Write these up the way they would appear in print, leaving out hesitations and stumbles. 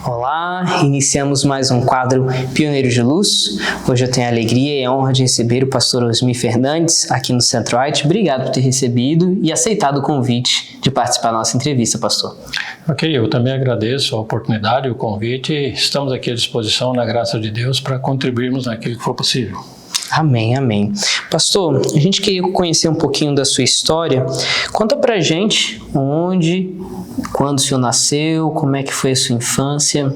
Olá, iniciamos mais um quadro Pioneiros de Luz. Hoje eu tenho a alegria e a honra de receber o pastor Osmi Fernandes aqui no Centro-Oeste. Obrigado por ter recebido e aceitado o convite de participar da nossa entrevista, pastor. Ok, eu também agradeço a oportunidade e o convite. Estamos aqui à disposição, na graça de Deus, para contribuirmos naquilo que for possível. Amém, amém. Pastor, a gente queria conhecer um pouquinho da sua história. Conta pra gente onde, quando o senhor nasceu, como é que foi a sua infância.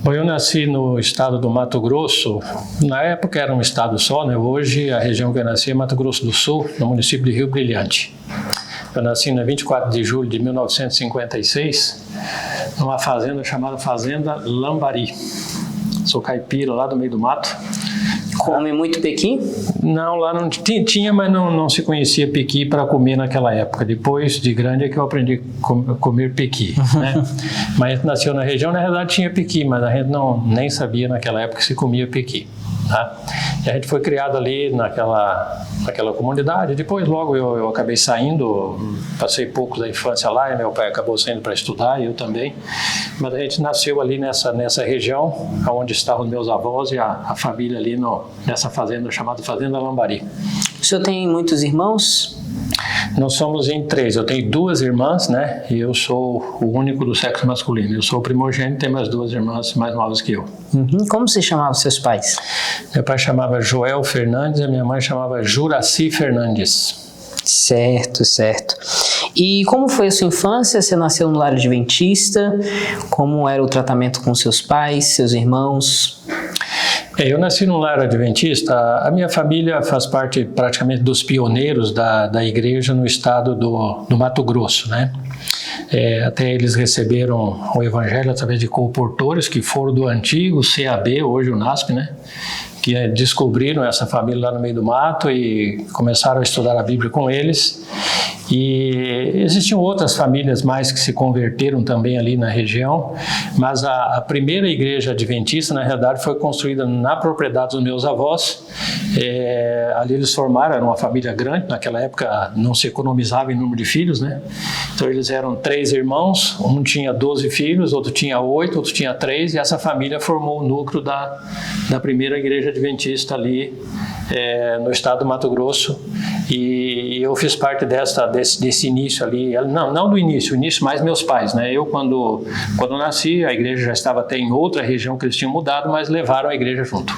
Bom, eu nasci no estado do Mato Grosso. Na época era um estado só, né? Hoje a região que eu nasci é Mato Grosso do Sul, no município de Rio Brilhante. Eu nasci na 24 de julho de 1956, numa fazenda chamada Fazenda Lambari. Sou caipira lá do meio do mato. Come muito pequi? Não, lá não tinha, mas não se conhecia pequi para comer naquela época. Depois de grande é que eu aprendi a comer pequi, né? Mas a gente nasceu na região, na realidade tinha pequi, mas a gente nem sabia naquela época que se comia pequi, tá? E a gente foi criado ali naquela comunidade. Depois logo eu acabei saindo, passei pouco da infância lá, e meu pai acabou saindo para estudar, e eu também. Mas a gente nasceu ali nessa região, onde estavam meus avós e a família ali nessa fazenda chamada Fazenda Lambari. O senhor tem muitos irmãos? Nós somos em 3. Eu tenho 2 irmãs, né? E eu sou o único do sexo masculino. Eu sou o primogênito e tenho mais 2 irmãs mais novas que eu. Como se chamavam seus pais? Meu pai chamava Joel Fernandes e a minha mãe chamava Juraci Fernandes. Certo, certo. E como foi a sua infância? Você nasceu no lar adventista? Como era o tratamento com seus pais, seus irmãos? Eu nasci num lar adventista. A minha família faz parte praticamente dos pioneiros da igreja no estado do Mato Grosso, né? Até eles receberam o evangelho através de comportores que foram do antigo CAB, hoje o NASP, né? Que descobriram essa família lá no meio do mato e começaram a estudar a Bíblia com eles. E existiam outras famílias mais que se converteram também ali na região, mas a primeira igreja adventista, na realidade, foi construída na propriedade dos meus avós. Ali eles formaram, era uma família grande, naquela época não se economizava em número de filhos, né? Então eles eram 3 irmãos, um tinha 12 filhos, outro tinha 8, outro tinha 3, e essa família formou o núcleo da primeira igreja adventista ali no estado do Mato Grosso. E eu fiz parte desse início ali, não do início, o início mais meus pais, né? Eu quando nasci, a igreja já estava até em outra região que eles tinham mudado, mas levaram a igreja junto.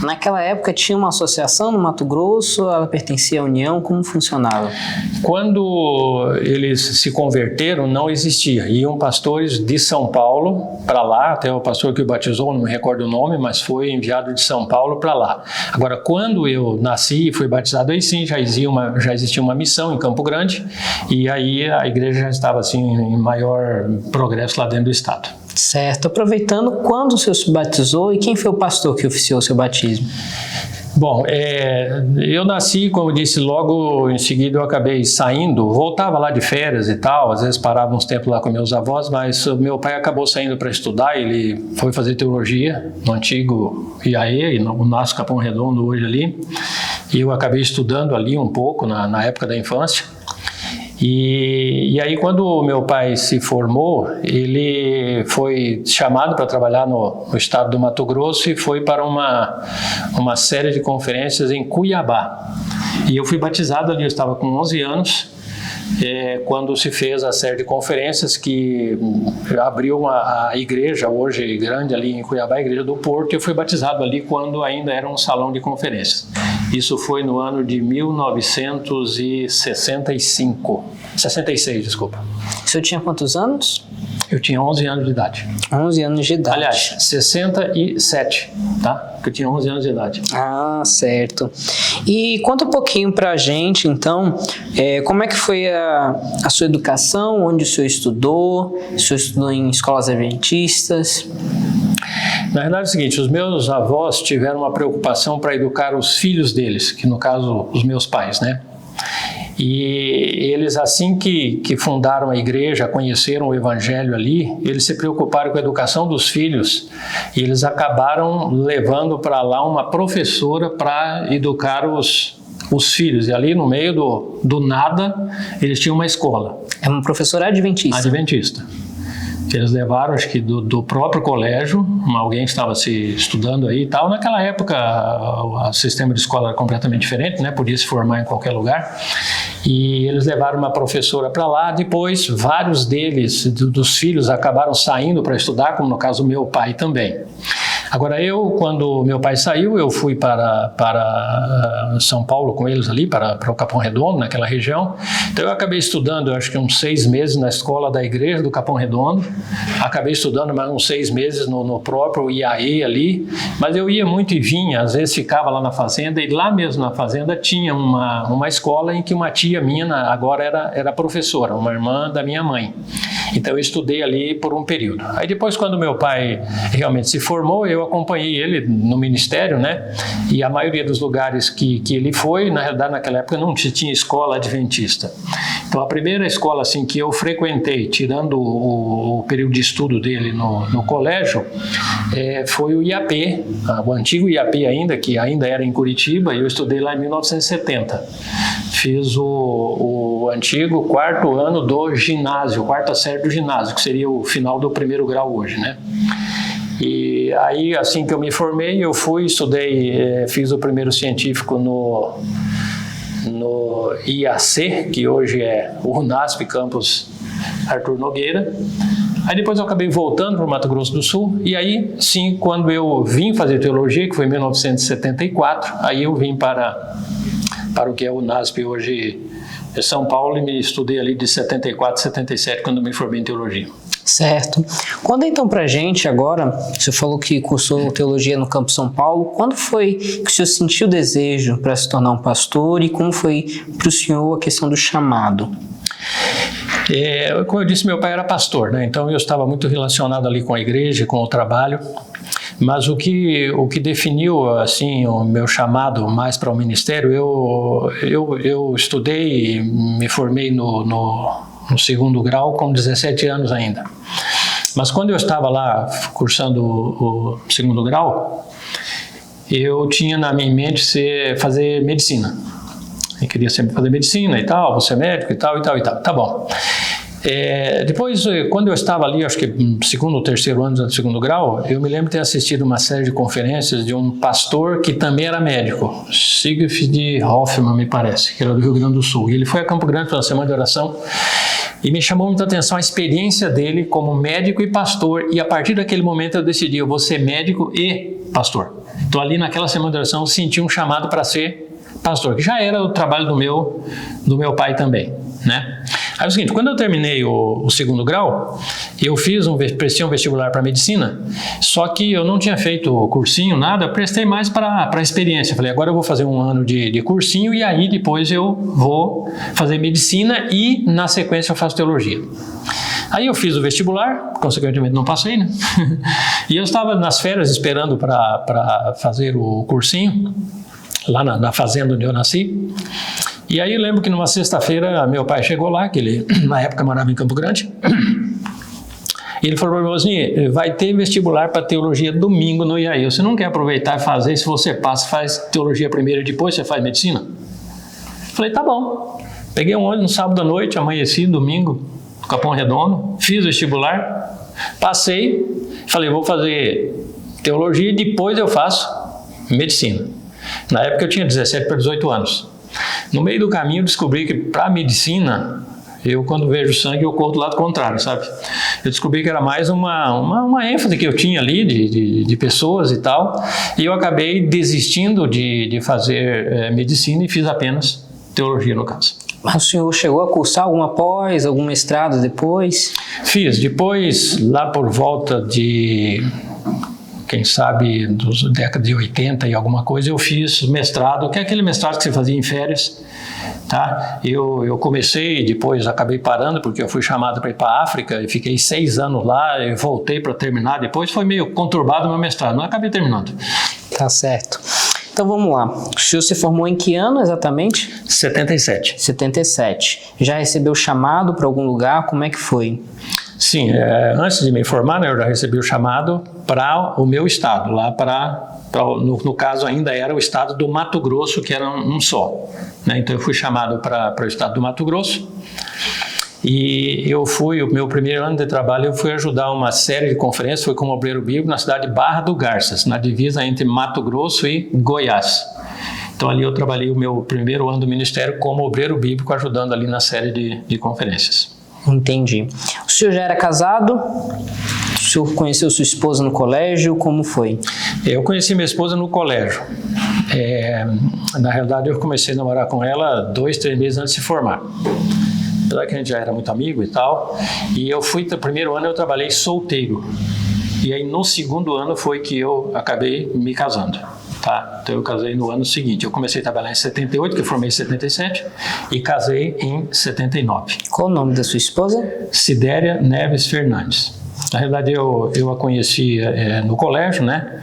Naquela época tinha uma associação no Mato Grosso, ela pertencia à União, como funcionava? Quando eles se converteram, não existia. Iam pastores de São Paulo para lá, até o pastor que o batizou, não me recordo o nome, mas foi enviado de São Paulo para lá. Agora, quando eu nasci e fui batizado, aí sim já existia uma missão em Campo Grande, e aí a igreja já estava assim em maior progresso lá dentro do estado. Certo. Aproveitando, quando o senhor se batizou e quem foi o pastor que oficiou o seu batismo? Bom, eu nasci, como eu disse, logo em seguida eu acabei saindo, voltava lá de férias e tal, às vezes parava uns tempos lá com meus avós, mas o meu pai acabou saindo para estudar, ele foi fazer teologia no antigo IAE, e no nosso Capão Redondo hoje ali, e eu acabei estudando ali um pouco na época da infância. E aí quando o meu pai se formou, ele foi chamado para trabalhar no estado do Mato Grosso e foi para uma série de conferências em Cuiabá. E eu fui batizado ali, eu estava com 11 anos, quando se fez a série de conferências que abriu a igreja, hoje grande ali em Cuiabá, a Igreja do Porto, e eu fui batizado ali quando ainda era um salão de conferências. Isso foi no ano de 1966, desculpa. O senhor tinha quantos anos? Eu tinha 11 anos de idade. 11 anos de idade. Aliás, 67, tá? Porque eu tinha 11 anos de idade. Ah, certo. E conta um pouquinho pra gente, então, como é que foi a sua educação, onde o senhor estudou? O senhor estudou em escolas adventistas? Na verdade é o seguinte, os meus avós tiveram uma preocupação para educar os filhos deles, que no caso os meus pais, né? E eles, assim que fundaram a igreja, conheceram o evangelho ali, eles se preocuparam com a educação dos filhos e eles acabaram levando para lá uma professora para educar os filhos. E ali no meio do nada, eles tinham uma escola. É uma professora adventista? Adventista. Eles levaram, acho que do próprio colégio, alguém estava se estudando aí e tal. Naquela época, o sistema de escola era completamente diferente, né? Podia se formar em qualquer lugar. E eles levaram uma professora para lá. Depois, vários deles, dos filhos, acabaram saindo para estudar, como no caso do meu pai também. Agora, quando meu pai saiu, eu fui para São Paulo com eles ali, para o Capão Redondo, naquela região. Então, eu acabei estudando, eu acho que uns 6 meses na escola da igreja do Capão Redondo. Acabei estudando mais uns 6 meses no próprio IAE ali. Mas eu ia muito e vinha, às vezes ficava lá na fazenda. E lá mesmo na fazenda tinha uma escola em que uma tia minha agora era professora, uma irmã da minha mãe. Então, eu estudei ali por um período. Aí depois, quando meu pai realmente se formou, eu acompanhei ele no ministério, né? E a maioria dos lugares que ele foi, na realidade, naquela época não tinha escola adventista. Então, a primeira escola assim, que eu frequentei, tirando o período de estudo dele no colégio, foi o IAP, o antigo IAP ainda, que ainda era em Curitiba, e eu estudei lá em 1970. Fiz o antigo 4º ano do ginásio, 4ª série do ginásio, que seria o final do 1º grau hoje, né? E aí, assim que eu me formei, eu fui, estudei, fiz o primeiro científico no IAC, que hoje é o UNASP, campus Arthur Nogueira. Aí depois eu acabei voltando para o Mato Grosso do Sul, e aí, sim, quando eu vim fazer teologia, que foi em 1974, aí eu vim para o que é o UNASP hoje, é São Paulo, e me estudei ali de 74 a 77, quando me formei em teologia. Certo. Conta então pra gente agora, você falou que cursou teologia no Campo São Paulo, quando foi que o senhor sentiu o desejo para se tornar um pastor e como foi para o senhor a questão do chamado? Como eu disse, meu pai era pastor, né? Então eu estava muito relacionado ali com a igreja, com o trabalho, mas o que definiu assim o meu chamado mais para o ministério, eu estudei e me formei no 2º grau com 17 anos ainda. Mas quando eu estava lá cursando o 2º grau, eu tinha na minha mente fazer medicina. Eu queria sempre fazer medicina e tal, vou ser médico e tal, e tal, e tal. Tá bom. Depois, quando eu estava ali, acho que no 2º ou 3º ano do 2º grau, eu me lembro de ter assistido uma série de conferências de um pastor que também era médico, Sigfrid Hoffmann, me parece, que era do Rio Grande do Sul. E ele foi a Campo Grande para uma semana de oração e me chamou muita atenção a experiência dele como médico e pastor. E a partir daquele momento eu decidi, eu vou ser médico e pastor. Então ali naquela semana de oração eu senti um chamado para ser pastor, que já era o trabalho do meu pai também, né? Aí é o seguinte, quando eu terminei o 2º grau, eu prestei um vestibular para medicina, só que eu não tinha feito cursinho, nada, eu prestei mais para a experiência. Falei, agora eu vou fazer um ano de cursinho e aí depois eu vou fazer medicina e na sequência eu faço teologia. Aí eu fiz o vestibular, consequentemente não passei, né? E eu estava nas férias esperando para fazer o cursinho, lá na fazenda onde eu nasci. E aí eu lembro que numa sexta-feira meu pai chegou lá, que ele na época morava em Campo Grande, e ele falou para mim, vai ter vestibular para teologia domingo no IAE, você não quer aproveitar e fazer, se você passa, faz teologia primeiro e depois você faz medicina? Falei, tá bom. Peguei um ônibus no sábado à noite, amanheci domingo, no Capão Redondo, fiz o vestibular, passei, falei, vou fazer teologia e depois eu faço medicina. Na época eu tinha 17 para 18 anos. No meio do caminho eu descobri que para a medicina, eu quando vejo sangue eu corro do lado contrário, sabe? Eu descobri que era mais uma ênfase que eu tinha ali de pessoas e tal, e eu acabei desistindo de fazer medicina e fiz apenas teologia no caso. Mas o senhor chegou a cursar alguma pós, algum mestrado depois? Fiz, depois lá por volta de... quem sabe, dos décadas de 80 e alguma coisa, eu fiz mestrado, que é aquele mestrado que você fazia em férias, tá? Eu comecei, depois acabei parando, porque eu fui chamado para ir para a África, e fiquei 6 anos lá, e voltei para terminar, depois foi meio conturbado o meu mestrado, não acabei terminando. Tá certo. Então vamos lá, o senhor se formou em que ano exatamente? 77. 77. Já recebeu chamado para algum lugar, como é que foi? Sim, antes de me formar, né, eu já recebi o chamado para o meu estado, lá no caso ainda era o estado do Mato Grosso, que era um só, né? Então eu fui chamado para o estado do Mato Grosso E o meu primeiro ano de trabalho, eu fui ajudar uma série de conferências, foi como obreiro bíblico na cidade de Barra do Garças, na divisa entre Mato Grosso e Goiás. Então ali eu trabalhei o meu primeiro ano do ministério como obreiro bíblico, ajudando ali na série de conferências. Entendi. O senhor já era casado? O senhor conheceu sua esposa no colégio? Como foi? Eu conheci minha esposa no colégio. Na realidade, eu comecei a namorar com ela 2, 3 meses antes de se formar. Apesar que a gente já era muito amigo e tal. E eu fui, no primeiro ano eu trabalhei solteiro. E aí no segundo ano foi que eu acabei me casando. Tá? Então eu casei no ano seguinte. Eu comecei a trabalhar em 78, que eu formei em 77, e casei em 79. Qual o nome da sua esposa? Sidéria Neves Fernandes. Na realidade, eu a conheci no colégio, né?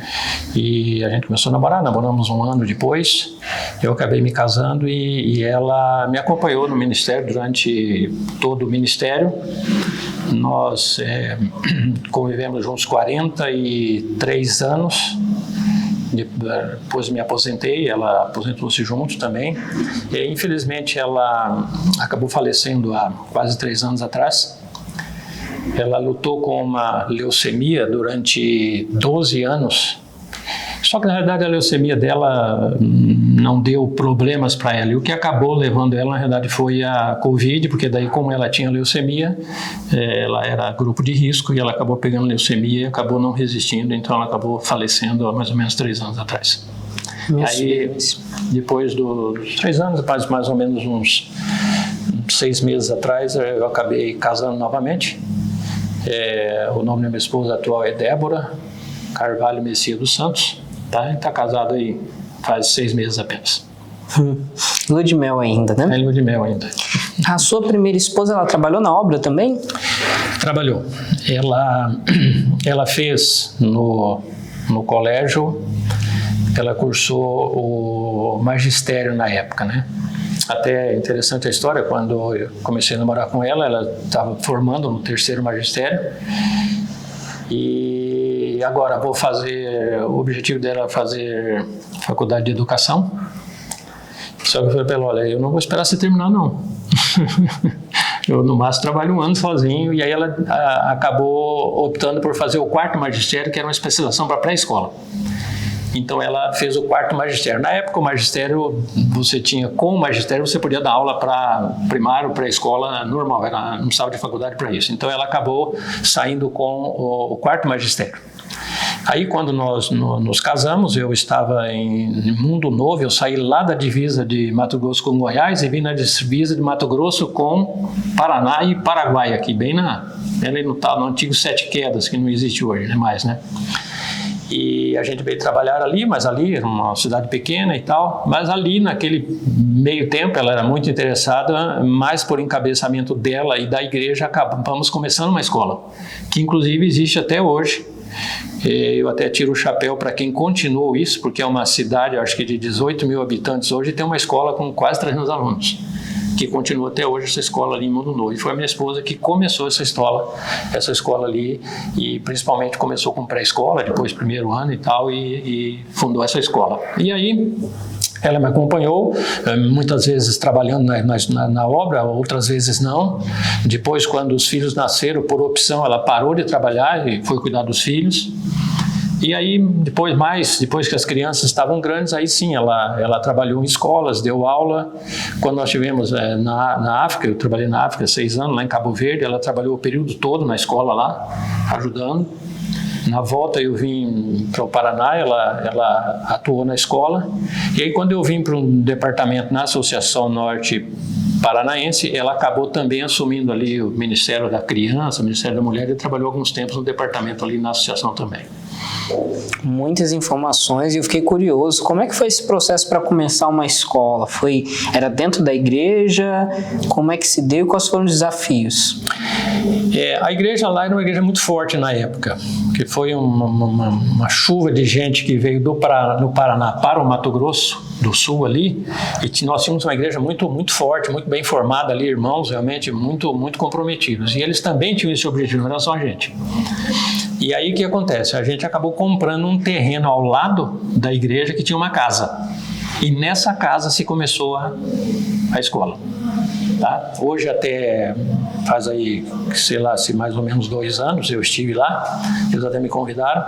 E a gente começou a namorar, namoramos um ano depois. Eu acabei me casando e ela me acompanhou no ministério durante todo o ministério. Nós convivemos juntos 43 anos. Depois me aposentei, ela aposentou-se junto também. E, infelizmente, ela acabou falecendo há quase 3 anos atrás. Ela lutou com uma leucemia durante 12 anos. Só que, na realidade, a leucemia dela não deu problemas para ela. E o que acabou levando ela, na realidade, foi a Covid, porque daí, como ela tinha leucemia, ela era grupo de risco e ela acabou pegando leucemia e acabou não resistindo. Então, ela acabou falecendo há mais ou menos 3 anos atrás. Aí, depois dos 3 anos, mais ou menos uns 6 meses atrás, eu acabei casando novamente. O nome da minha esposa atual é Débora Carvalho Messias dos Santos. Tá? A gente está casado aí faz 6 meses apenas. Lua de mel ainda, né? Lua de mel ainda. A sua primeira esposa, ela trabalhou na obra também? Trabalhou. Ela fez no colégio, ela cursou o magistério na época, né? Até é interessante a história, quando eu comecei a namorar com ela estava formando no 3º magistério. E agora o objetivo dela é fazer faculdade de educação. Só que eu falei para ela, olha, eu não vou esperar você terminar, não. Eu, no máximo, trabalho 1 ano sozinho. E aí ela acabou optando por fazer o 4º magistério, que era uma especialização para pré-escola. Então ela fez o 4º magistério. Na época, o magistério, com o magistério, você podia dar aula para primário, pré-escola normal, não precisava de faculdade para isso. Então ela acabou saindo com o 4º magistério. Aí, quando nós nos casamos, eu estava em Mundo Novo, eu saí lá da divisa de Mato Grosso com Goiás e vim na divisa de Mato Grosso com Paraná e Paraguai, aqui bem ali no antigo 7 Quedas, que não existe hoje, né, mais, né? E a gente veio trabalhar ali, mas ali era uma cidade pequena e tal, mas ali naquele meio tempo ela era muito interessada, mais por encabeçamento dela e da igreja acabamos começando uma escola, que inclusive existe até hoje. Eu até tiro o chapéu para quem continuou isso, porque é uma cidade, acho que de 18 mil habitantes hoje, tem uma escola com quase 300 alunos, que continua até hoje essa escola ali em Mundo Novo. E foi a minha esposa que começou essa escola ali, e principalmente começou com pré-escola, depois 1º ano e tal, e fundou essa escola. E aí ela me acompanhou, muitas vezes trabalhando na obra, outras vezes não. Depois, quando os filhos nasceram, por opção, ela parou de trabalhar e foi cuidar dos filhos. E aí, depois que as crianças estavam grandes, aí sim, ela trabalhou em escolas, deu aula. Quando nós estivemos na África, eu trabalhei na África 6 anos, lá em Cabo Verde, ela trabalhou o período todo na escola lá, ajudando. Na volta eu vim para o Paraná, ela atuou na escola. E aí, quando eu vim para um departamento na Associação Norte Paranaense, ela acabou também assumindo ali o Ministério da Criança, o Ministério da Mulher, e trabalhou alguns tempos no departamento ali na associação também. Muitas informações e eu fiquei curioso. Como é que foi esse processo para começar uma escola? Era dentro da igreja? Como é que se deu? Quais foram os desafios? A igreja lá era uma igreja muito forte na época, que foi uma chuva de gente que veio do Paraná para o Mato Grosso do Sul ali, e nós tínhamos uma igreja muito, muito forte, muito bem formada ali, irmãos realmente muito, muito comprometidos, e eles também tinham esse objetivo, não era só a gente. E aí o que acontece? A gente acabou comprando um terreno ao lado da igreja que tinha uma casa, e nessa casa se começou a escola. Tá? Hoje até faz aí, sei lá, se mais ou menos 2 anos eu estive lá, eles até me convidaram.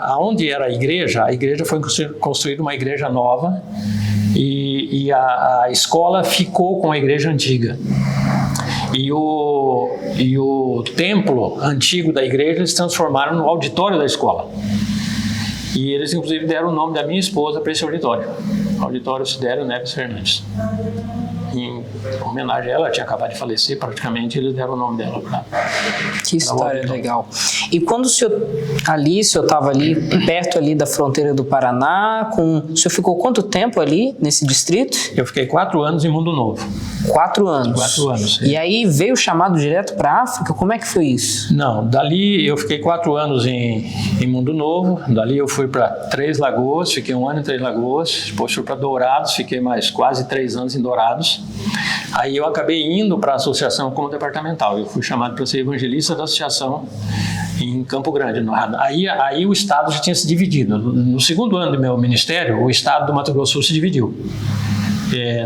Aonde era a igreja foi construída uma igreja nova e a escola ficou com a igreja antiga. E o templo antigo da igreja eles transformaram no auditório da escola. E eles, inclusive, deram o nome da minha esposa para esse auditório. Auditório Sidério Neves Fernandes. Em homenagem a ela, tinha acabado de falecer, praticamente, eles deram o nome dela para. Que história legal. E quando o senhor estava ali, perto ali da fronteira do Paraná, o senhor ficou quanto tempo ali, nesse distrito? Eu fiquei 4 anos em Mundo Novo. 4 anos? 4 anos. E aí veio o chamado direto para a África? Como é que foi isso? Não, dali eu fiquei 4 anos em Mundo Novo, dali eu fui para Três Lagoas, fiquei 1 ano em Três Lagoas, depois fui para Dourados, fiquei mais quase 3 anos em Dourados. Aí eu acabei indo para a associação como departamental, eu fui chamado para ser evangelista da associação em Campo Grande. Aí o estado já tinha se dividido. No segundo ano do meu ministério, o estado do Mato Grosso do Sul se dividiu,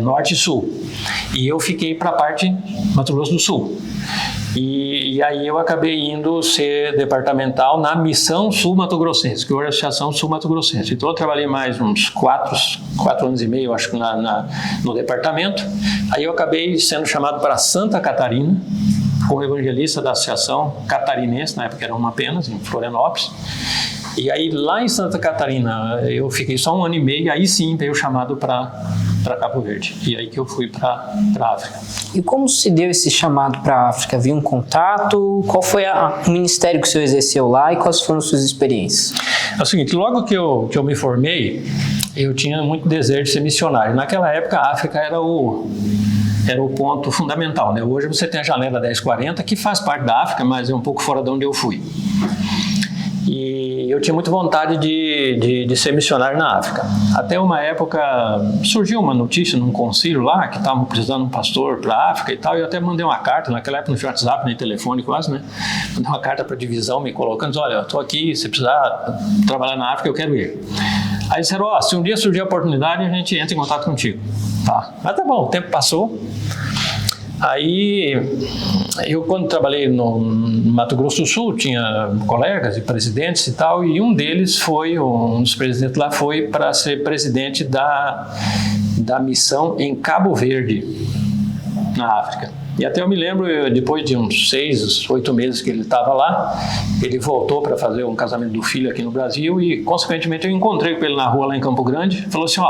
norte e sul. E eu fiquei para a parte Mato Grosso do Sul. E aí eu acabei indo ser departamental na Missão Sul Mato Grossense, que hoje é a Associação Sul Mato Grossense. Então eu trabalhei mais uns 4 anos e meio, acho que no departamento. Aí eu acabei sendo chamado para Santa Catarina, como evangelista da Associação Catarinense, na época era uma apenas, em Florianópolis. E aí lá em Santa Catarina eu fiquei só 1 ano e meio, aí sim veio o chamado para Cabo Verde. E aí que eu fui para a África. E como se deu esse chamado para a África? Havia um contato? Qual foi o ministério que o senhor exerceu lá e quais foram suas experiências? É o seguinte, logo que eu me formei, eu tinha muito desejo de ser missionário. Naquela época a África era o ponto fundamental, né? Hoje você tem a Janela 1040, que faz parte da África, mas é um pouco fora de onde eu fui. E eu tinha muita vontade de ser missionário na África. Até uma época surgiu uma notícia num concílio lá que estavam precisando de um pastor para a África e tal, e eu até mandei uma carta, naquela época não tinha WhatsApp nem telefone quase, né? Mandei uma carta para a divisão me colocando, olha, eu estou aqui, se precisar trabalhar na África eu quero ir. Aí disseram, se um dia surgir a oportunidade a gente entra em contato contigo. Tá. Mas tá bom, o tempo passou. Aí, eu quando trabalhei no Mato Grosso do Sul, tinha colegas e presidentes e tal, e um deles um dos presidentes lá foi para ser presidente da missão em Cabo Verde, na África. E até eu me lembro, depois de uns 6, 8 meses que ele estava lá, ele voltou para fazer um casamento do filho aqui no Brasil e, consequentemente, eu encontrei com ele na rua lá em Campo Grande. Falou assim,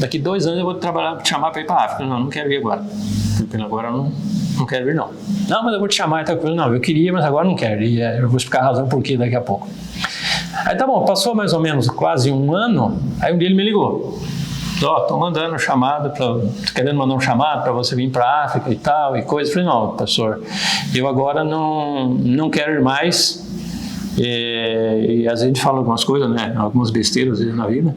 daqui 2 anos eu vou te chamar para ir para a África. Não quero ir agora. Agora não quero ir, não. Não, mas eu vou te chamar. Não, eu queria, mas agora não quero. E eu vou explicar a razão por quê daqui a pouco. Aí tá bom, passou mais ou menos quase 1 ano, aí um dia ele me ligou. Estou mandando um chamado, querendo mandar um chamado para você vir para a África e tal, e coisa. Eu falei, não, pastor, eu agora não quero ir mais. E às vezes a gente fala algumas coisas, né? Algumas besteiras às vezes na vida.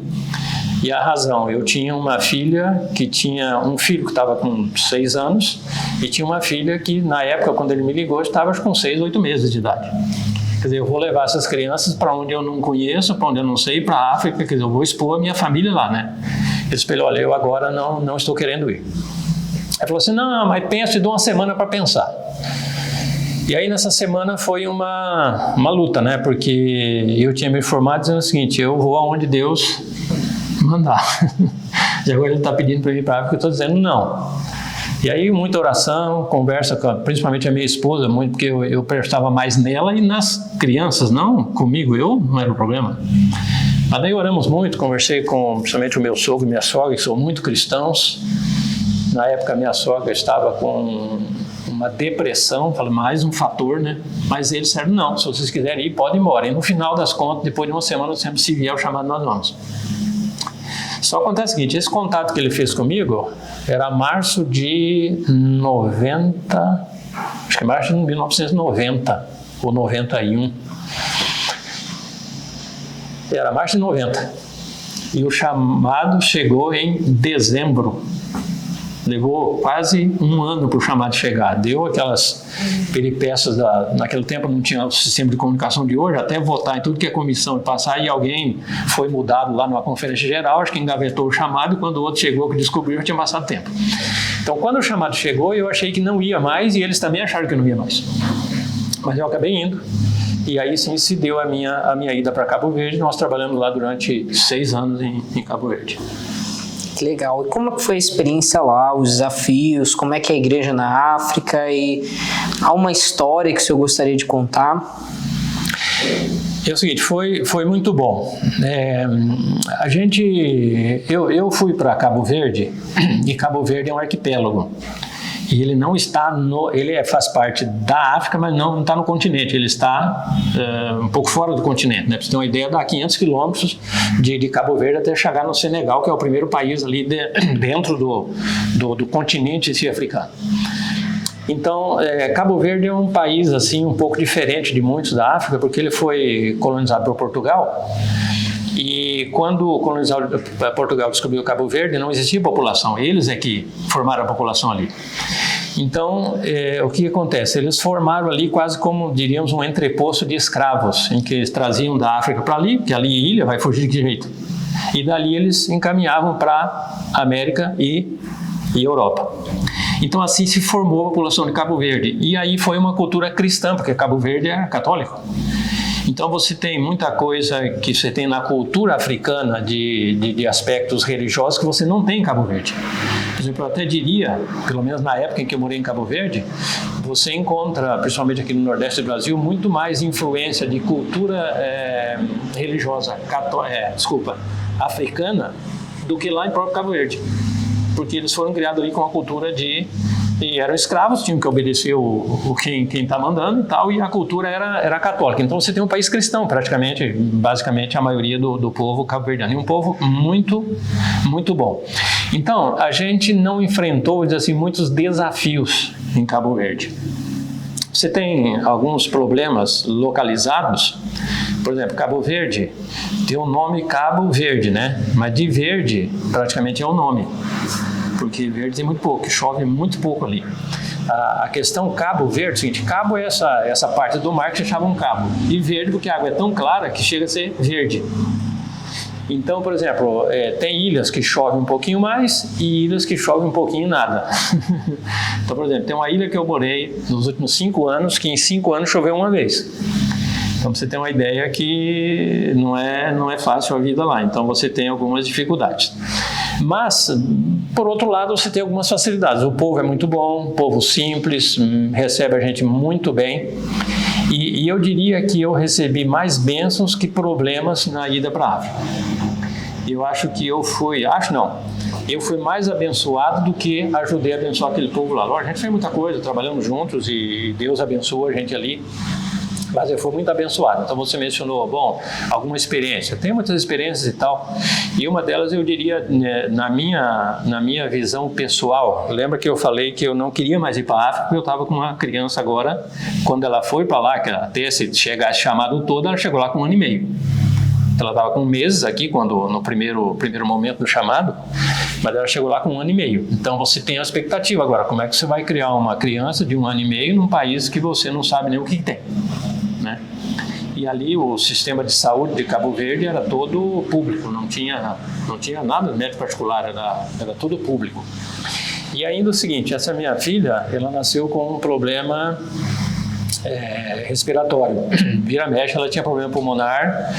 E a razão, eu tinha uma filha que tinha um filho que estava com 6 anos e tinha uma filha que, na época, quando ele me ligou, estava com 6, 8 meses de idade. Quer dizer, eu vou levar essas crianças para onde eu não conheço, para onde eu não sei, para a África, quer dizer, eu vou expor a minha família lá, né? Ele falou, olha, eu agora não estou querendo ir. Aí falou assim, não, mas pensa, te dou 1 semana para pensar. E aí nessa semana foi uma luta, né? Porque eu tinha me formado dizendo o seguinte, eu vou aonde Deus mandar. E agora ele está pedindo para ir para a África, eu estou dizendo não. E aí muita oração, conversa com principalmente a minha esposa, muito, porque eu prestava mais nela e nas crianças, não comigo, eu não era o problema. Mas daí oramos muito, conversei com principalmente o meu sogro e minha sogra, que são muito cristãos. Na época minha sogra estava com uma depressão, falei, mais um fator, né? Mas eles disseram, não, se vocês quiserem ir, podem ir embora. E no final das contas, depois de 1 semana, sempre se vier o chamado, nós vamos. Só acontece o seguinte, esse contato que ele fez comigo era março de 90, acho que março de 1990 ou 91. Era março de 90. E o chamado chegou em dezembro. Levou quase 1 ano para o chamado chegar. Deu aquelas peripécias naquele tempo não tinha o sistema de comunicação de hoje, até votar em tudo que é comissão e passar, e alguém foi mudado lá numa conferência geral, acho que engavetou o chamado, e quando o outro chegou que descobriu, já tinha passado tempo. Então, quando o chamado chegou, eu achei que não ia mais e eles também acharam que não ia mais. Mas eu acabei indo. E aí sim se deu a minha ida para Cabo Verde. Nós trabalhamos lá durante 6 anos em Cabo Verde. Que legal. E como foi a experiência lá, os desafios, como é que é a igreja na África e há uma história que o senhor gostaria de contar? É o seguinte, foi muito bom. Eu fui para Cabo Verde e Cabo Verde é um arquipélago. E ele não está faz parte da África, mas não está no continente. Ele está um pouco fora do continente, né? Para você ter uma ideia, dá 500 quilômetros de Cabo Verde até chegar no Senegal, que é o primeiro país ali dentro do continente africano. Então, Cabo Verde é um país assim um pouco diferente de muitos da África, porque ele foi colonizado por Portugal. E quando Portugal descobriu Cabo Verde, não existia população. Eles é que formaram a população ali. Então, o que acontece? Eles formaram ali quase como, diríamos, um entreposto de escravos, em que eles traziam da África para ali, que ali ilha, vai fugir de que jeito? E dali eles encaminhavam para América e Europa. Então, assim se formou a população de Cabo Verde. E aí foi uma cultura cristã, porque Cabo Verde é católico. Então você tem muita coisa que você tem na cultura africana de aspectos religiosos que você não tem em Cabo Verde. Por exemplo, eu até diria, pelo menos na época em que eu morei em Cabo Verde, você encontra, principalmente aqui no Nordeste do Brasil, muito mais influência de cultura religiosa, africana, do que lá em próprio Cabo Verde. Porque eles foram criados ali com a cultura e eram escravos, tinham que obedecer quem está mandando e tal, e a cultura era católica. Então você tem um país cristão, praticamente, basicamente a maioria do povo cabo-verdiano, e um povo muito, muito bom. Então, a gente não enfrentou, assim, muitos desafios em Cabo Verde. Você tem alguns problemas localizados, por exemplo, Cabo Verde tem o nome Cabo Verde, né? Mas de verde praticamente é o nome, porque verde tem muito pouco, chove muito pouco ali. A questão Cabo Verde, é o seguinte, cabo é essa parte do mar que se chama um cabo, e verde porque a água é tão clara que chega a ser verde. Então, por exemplo, tem ilhas que chove um pouquinho mais e ilhas que chove um pouquinho nada. Então, por exemplo, tem uma ilha que eu morei nos últimos 5 anos, que em 5 anos choveu uma vez. Então, você tem uma ideia que não é fácil a vida lá. Então, você tem algumas dificuldades. Mas, por outro lado, você tem algumas facilidades. O povo é muito bom, povo simples, recebe a gente muito bem. E eu diria que eu recebi mais bênçãos que problemas na ida para a África. Eu acho que eu fui mais abençoado do que ajudei a abençoar aquele povo lá. A gente fez muita coisa, trabalhamos juntos e Deus abençoou a gente ali. Mas eu fui muito abençoado. Então você mencionou, alguma experiência. Tem muitas experiências e tal. E uma delas eu diria, na minha visão pessoal, lembra que eu falei que eu não queria mais ir para a África, porque eu estava com uma criança agora, quando ela foi para lá, que até se chegasse chamado todo, ela chegou lá com 1 ano e meio. Ela estava com meses aqui, no primeiro momento do chamado, mas ela chegou lá com 1 ano e meio. Então você tem a expectativa agora, como é que você vai criar uma criança de 1 ano e meio num país que você não sabe nem o que tem, né? E ali o sistema de saúde de Cabo Verde era todo público, não tinha nada de médico particular, era tudo público. E ainda o seguinte, essa minha filha, ela nasceu com um problema respiratório. Vira mexe, ela tinha problema pulmonar,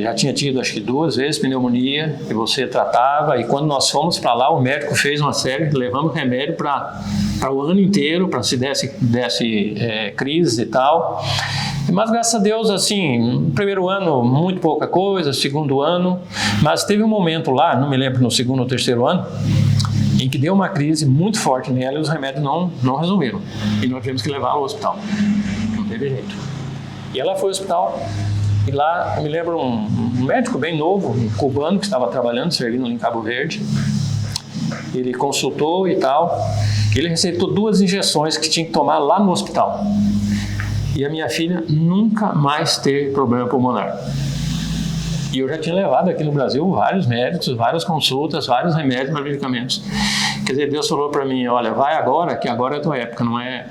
já tinha tido acho que 2 vezes pneumonia, e você tratava, e quando nós fomos para lá, o médico fez uma série, levamos remédio para o ano inteiro, para se desse crise e tal. Mas graças a Deus, assim, no primeiro ano muito pouca coisa, segundo ano, mas teve um momento lá, não me lembro no segundo ou terceiro ano, em que deu uma crise muito forte nela e os remédios não resolveram. E nós tivemos que levá-la ao hospital. Não teve jeito. E ela foi ao hospital e lá, eu me lembro um médico bem novo, um cubano que estava trabalhando, servindo ali em Cabo Verde. Ele consultou e tal. Ele receitou 2 injeções que tinha que tomar lá no hospital. E a minha filha nunca mais teve problema pulmonar. E eu já tinha levado aqui no Brasil vários médicos, várias consultas, vários remédios, vários medicamentos. Quer dizer, Deus falou para mim, olha, vai agora, que agora é a tua época, não é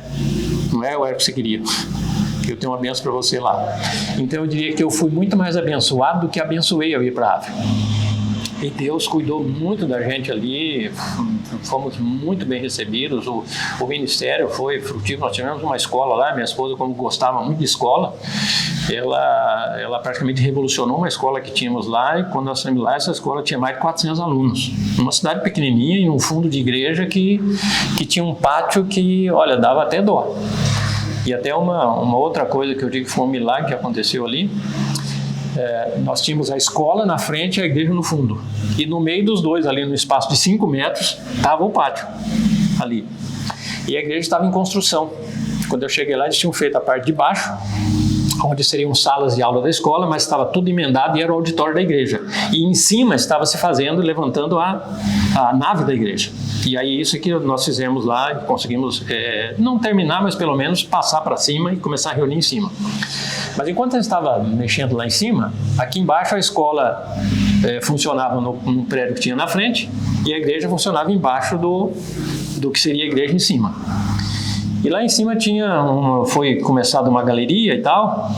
a época que você queria. Eu tenho uma bênção para você lá. Então eu diria que eu fui muito mais abençoado do que abençoei ao ir para a África. E Deus cuidou muito da gente ali, fomos muito bem recebidos, o ministério foi frutífero, nós tivemos uma escola lá, minha esposa, como gostava muito de escola, ela praticamente revolucionou uma escola que tínhamos lá, e quando nós saímos lá, essa escola tinha mais de 400 alunos. Uma cidade pequenininha, em um fundo de igreja que tinha um pátio que, olha, dava até dó. E até uma outra coisa que eu digo que foi um milagre que aconteceu ali, nós tínhamos a escola na frente e a igreja no fundo. E no meio dos dois, ali no espaço de 5 metros, estava o pátio, ali. E a igreja estava em construção. Quando eu cheguei lá, eles tinham feito a parte de baixo, onde seriam salas de aula da escola, mas estava tudo emendado e era o auditório da igreja. E em cima estava se fazendo, levantando a nave da igreja. E aí isso que nós fizemos lá, conseguimos não terminar, mas pelo menos passar para cima e começar a reunir em cima. Mas enquanto eu estava mexendo lá em cima, aqui embaixo a escola funcionava num prédio que tinha na frente e a igreja funcionava embaixo do que seria a igreja em cima. E lá em cima foi começada uma galeria e tal,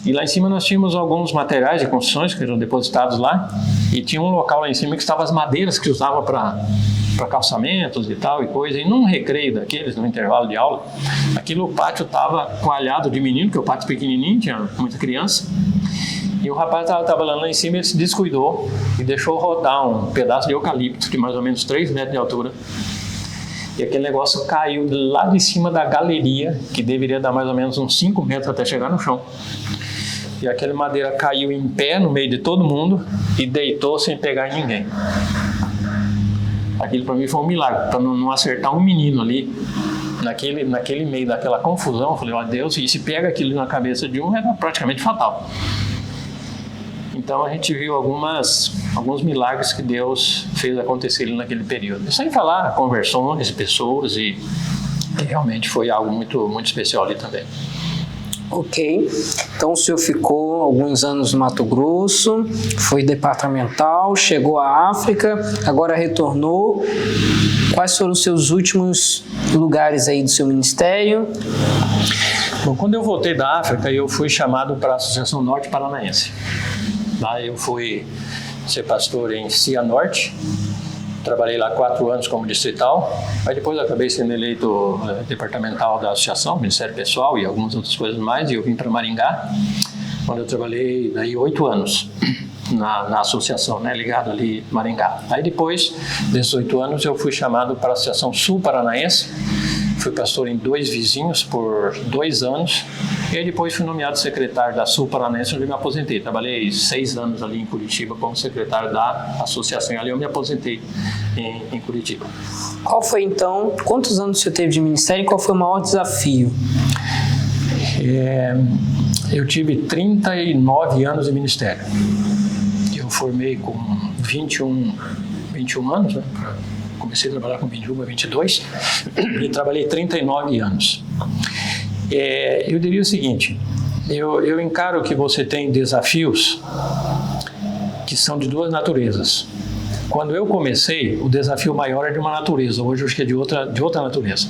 e lá em cima nós tínhamos alguns materiais de construções que eram depositados lá, e tinha um local lá em cima que estavam as madeiras que usava para calçamentos e tal e coisa, e num recreio daqueles, no intervalo de aula, o pátio estava coalhado de menino, porque o pátio pequenininho, tinha muita criança, e o rapaz estava lá em cima, ele se descuidou e deixou rodar um pedaço de eucalipto de mais ou menos 3 metros de altura, e aquele negócio caiu lá de cima da galeria, que deveria dar mais ou menos uns 5 metros até chegar no chão. E aquela madeira caiu em pé no meio de todo mundo e deitou sem pegar em ninguém. Aquilo para mim foi um milagre, para não acertar um menino ali, naquele meio daquela confusão. Eu falei, ó Deus, e se pega aquilo na cabeça de um, era praticamente fatal. Então a gente viu alguns milagres que Deus fez acontecer naquele período. Sem falar conversões de pessoas, e realmente foi algo muito, muito especial ali também. Ok, então o senhor ficou alguns anos no Mato Grosso, foi departamental, chegou à África, agora retornou. Quais foram os seus últimos lugares aí do seu ministério? Bom, quando eu voltei da África, eu fui chamado para a Associação Norte Paranaense. Lá eu fui ser pastor em Cianorte. Trabalhei lá 4 anos como distrital, mas depois acabei sendo eleito departamental da associação, Ministério Pessoal e algumas outras coisas mais, e eu vim para Maringá, onde eu trabalhei daí 8 anos na associação, né, ligado ali em Maringá. Aí depois desses 8 anos eu fui chamado para a Associação Sul Paranaense, fui pastor em 2 vizinhos por 2 anos, e aí depois fui nomeado secretário da Sul Paranaense, onde eu me aposentei. Trabalhei 6 anos ali em Curitiba como secretário da associação, ali eu me aposentei em Curitiba. Qual foi então, quantos anos o senhor teve de ministério e qual foi o maior desafio? Eu tive 39 anos de ministério. Eu formei com 21 anos, né? Comecei a trabalhar com 21 a 22 e trabalhei 39 anos. Eu diria o seguinte, eu encaro que você tem desafios que são de 2 naturezas. Quando eu comecei, o desafio maior é de uma natureza, hoje eu acho que é de outra natureza.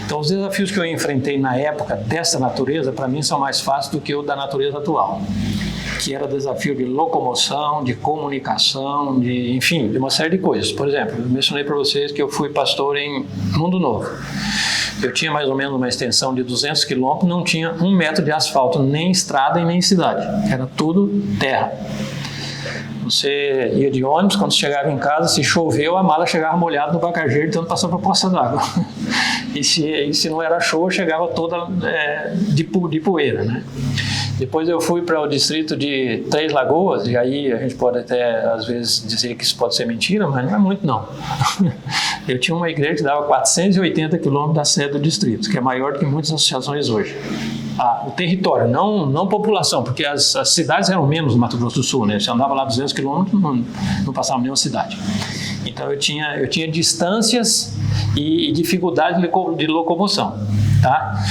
Então, os desafios que eu enfrentei na época dessa natureza, para mim, são mais fáceis do que o da natureza atual, que era desafio de locomoção, de comunicação, enfim, de uma série de coisas. Por exemplo, eu mencionei para vocês que eu fui pastor em Mundo Novo. Eu tinha mais ou menos uma extensão de 200 quilômetros, não tinha 1 metro de asfalto, nem estrada e nem cidade. Era tudo terra. Você ia de ônibus, quando chegava em casa, se choveu, a mala chegava molhada no bacageiro, então passava para a poça d'água. E se não era show, chegava toda de poeira, né? Depois eu fui para o distrito de Três Lagoas, e aí a gente pode até, às vezes, dizer que isso pode ser mentira, mas não é muito, não. Eu tinha uma igreja que dava 480 quilômetros da sede do distrito, que é maior do que muitas associações hoje. O território, não população, porque as cidades eram menos no Mato Grosso do Sul, né? Você andava lá 200 quilômetros, não passava nenhuma cidade. Então eu tinha distâncias e dificuldade de locomoção. Tá?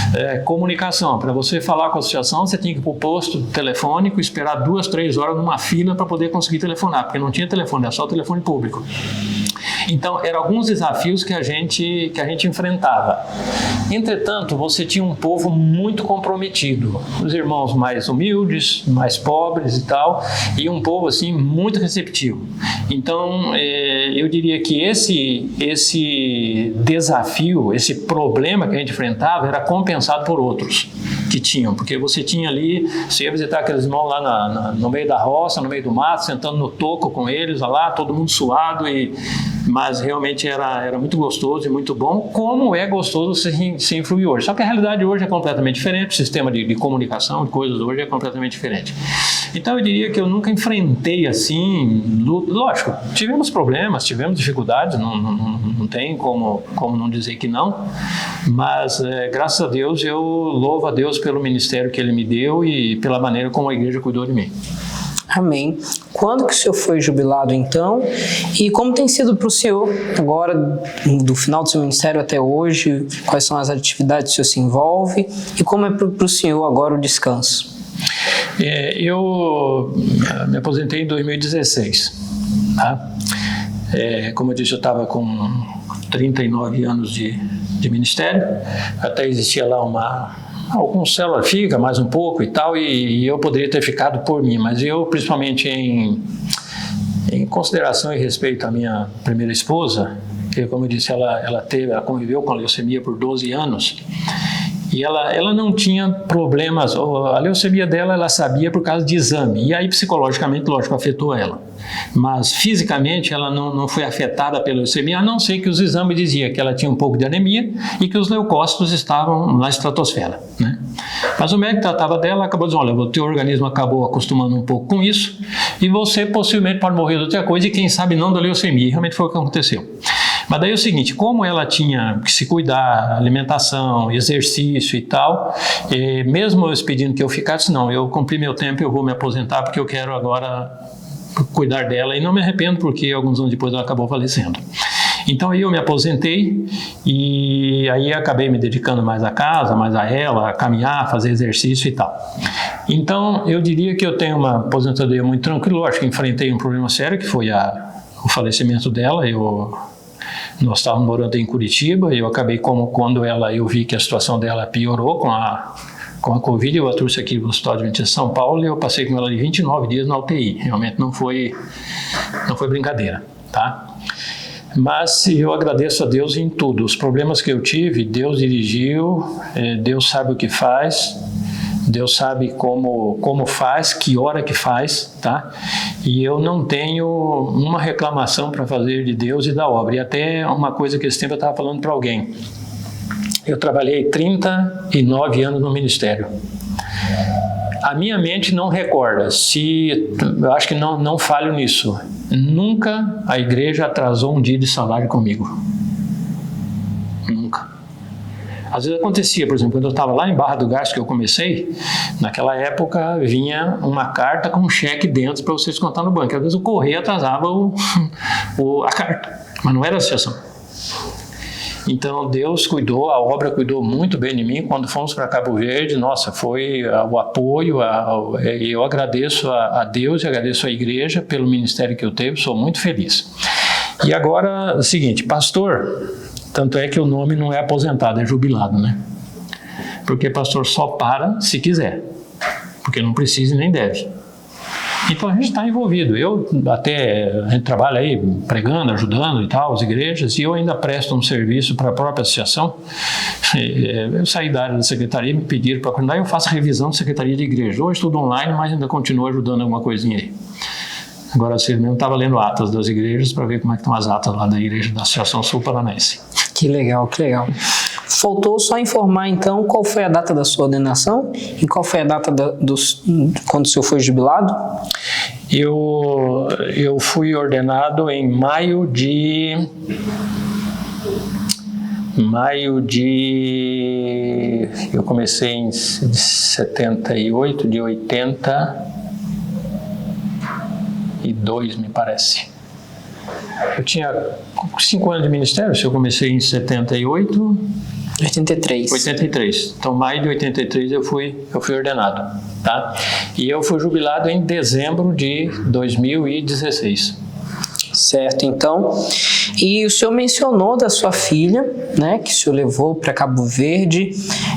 Comunicação, para você falar com a associação, você tinha que ir para o posto telefônico, esperar 2, 3 horas numa fila para poder conseguir telefonar, porque não tinha telefone, era só o telefone público. Então, eram alguns desafios que a gente enfrentava. Entretanto, você tinha um povo muito comprometido, os irmãos mais humildes, mais pobres e tal, e um povo assim muito receptivo. Então, eu diria que esse desafio, esse problema que a gente enfrentava era compensado por outros que tinham, porque você tinha ali, você ia visitar aqueles irmãos lá no meio da roça, no meio do mato, sentando no toco com eles, lá, todo mundo suado, mas realmente era muito gostoso e muito bom, como é gostoso se influir hoje. Só que a realidade hoje é completamente diferente, o sistema de comunicação, de coisas hoje é completamente diferente. Então eu diria que eu nunca enfrentei assim, lógico, tivemos problemas, tivemos dificuldades, não tem como não dizer que não, mas graças a Deus eu louvo a Deus pelo ministério que Ele me deu e pela maneira como a igreja cuidou de mim. Amém. Quando que o senhor foi jubilado, então? E como tem sido para o senhor, agora, do final do seu ministério até hoje? Quais são as atividades que o senhor se envolve? E como é para o senhor agora o descanso? Eu me aposentei em 2016. Tá? Como eu disse, eu estava com 39 anos de ministério. Até existia lá alguns células fica mais um pouco e tal, e eu poderia ter ficado por mim, mas eu, principalmente em consideração e respeito à minha primeira esposa, que, como eu disse, ela conviveu com a leucemia por 12 anos, e ela não tinha problemas, a leucemia dela ela sabia por causa de exame, e aí psicologicamente, lógico, afetou ela. Mas fisicamente ela não foi afetada pela leucemia, a não ser que os exames diziam que ela tinha um pouco de anemia e que os leucócitos estavam na estratosfera, né? Mas o médico tratava dela, acabou dizendo, olha, o teu organismo acabou acostumando um pouco com isso e você possivelmente pode morrer de outra coisa e quem sabe não da leucemia. E realmente foi o que aconteceu. Mas daí é o seguinte, como ela tinha que se cuidar, alimentação, exercício e tal, mesmo eu pedindo que eu ficasse, não, eu cumpri meu tempo, eu vou me aposentar porque eu quero agora cuidar dela e não me arrependo porque alguns anos depois ela acabou falecendo. Então aí eu me aposentei e aí acabei me dedicando mais à casa, mais a ela, a caminhar, fazer exercício e tal. Então eu diria que eu tenho uma aposentadoria muito tranquila, acho que enfrentei um problema sério que foi o falecimento dela. Nós estávamos morando em Curitiba e eu acabei quando eu vi que a situação dela piorou com a Covid, eu a trouxe aqui no Hospital Adventista de São Paulo e eu passei com ela de 29 dias na UTI. Realmente não foi brincadeira, tá? Mas eu agradeço a Deus em tudo. Os problemas que eu tive, Deus dirigiu, Deus sabe o que faz, Deus sabe como faz, que hora que faz, tá? E eu não tenho uma reclamação para fazer de Deus e da obra. E até uma coisa que esse tempo eu estava falando para alguém. Eu trabalhei 39 anos no ministério. A minha mente não recorda, eu acho que não falho nisso. Nunca a igreja atrasou um dia de salário comigo. Nunca. Às vezes acontecia, por exemplo, quando eu estava lá em Barra do Garças, que eu comecei, naquela época vinha uma carta com um cheque dentro para você descontar no banco. Às vezes o correio atrasava a carta, mas não era a associação. Então Deus cuidou, a obra cuidou muito bem de mim. Quando fomos para Cabo Verde, nossa, foi o apoio, eu agradeço a Deus e agradeço à igreja pelo ministério que eu tive, sou muito feliz. E agora, o seguinte, pastor, tanto é que o nome não é aposentado, é jubilado, né? Porque pastor só para se quiser, porque não precisa e nem deve. Então a gente está envolvido. A gente trabalha aí pregando, ajudando e tal, as igrejas, e eu ainda presto um serviço para a própria associação. Eu saí da área da secretaria, me pediram para cuidar, eu faço revisão da secretaria de igreja. Hoje tudo online, mas ainda continuo ajudando alguma coisinha aí. Agora você mesmo estava lendo atas das igrejas para ver como é que estão as atas lá da igreja da Associação Sul Paranaense. Que legal, que legal. Faltou só informar então qual foi a data da sua ordenação e qual foi a data quando o senhor foi jubilado? Eu fui ordenado em maio de... Eu comecei em 78, de 82, me parece. Eu tinha 5 anos de ministério, eu comecei em 78... 83. Então, maio de 83 eu fui ordenado, tá? E eu fui jubilado em dezembro de 2016. Certo, então. E o senhor mencionou da sua filha, né, que o senhor levou para Cabo Verde.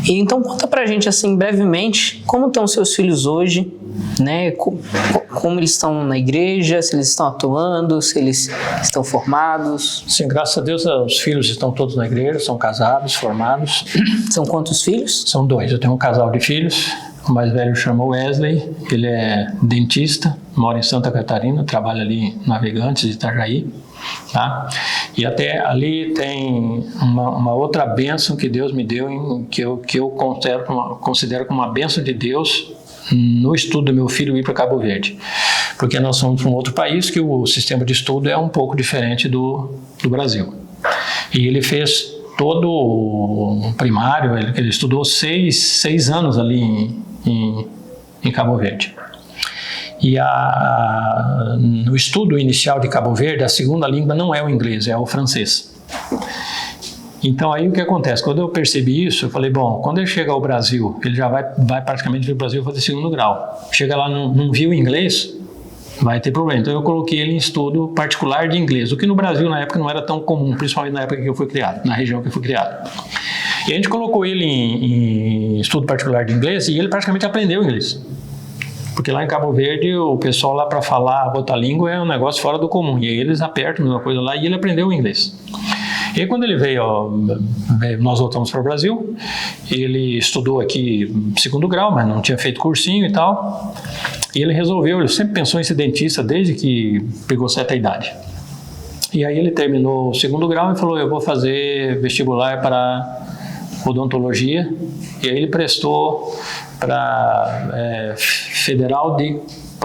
E então conta pra gente, assim, brevemente, como estão seus filhos hoje, né, como eles estão na igreja, se eles estão atuando, se eles estão formados. Sim, graças a Deus os filhos estão todos na igreja, são casados, formados. São quantos filhos? São 2, eu tenho um casal de filhos. O mais velho chama Wesley, ele é dentista, mora em Santa Catarina, trabalha ali em Navegantes de Itajaí, tá? E até ali tem uma outra bênção que Deus me deu, que eu considero como uma bênção de Deus no estudo do meu filho ir para Cabo Verde. Porque nós somos um outro país que o sistema de estudo é um pouco diferente do Brasil. E ele fez todo o primário, ele estudou seis anos ali em Cabo Verde. E no estudo inicial de Cabo Verde, a segunda língua não é o inglês, é o francês. Então aí o que acontece? Quando eu percebi isso, eu falei, bom, quando ele chega ao Brasil, ele já vai praticamente vir ao Brasil fazer segundo grau. Chega lá, não viu inglês, vai ter problema. Então eu coloquei ele em estudo particular de inglês, o que no Brasil na época não era tão comum, principalmente na época que eu fui criado, na região que eu fui criado. E a gente colocou ele em estudo particular de inglês e ele praticamente aprendeu inglês. Porque lá em Cabo Verde, o pessoal lá para falar outra língua é um negócio fora do comum. E aí eles apertam a mesma coisa lá e ele aprendeu o inglês. E aí quando ele veio, nós voltamos para o Brasil, ele estudou aqui segundo grau, mas não tinha feito cursinho e tal. E ele resolveu, ele sempre pensou em ser dentista desde que pegou certa idade. E aí ele terminou o segundo grau e falou, eu vou fazer vestibular para odontologia. E aí ele prestou para Federal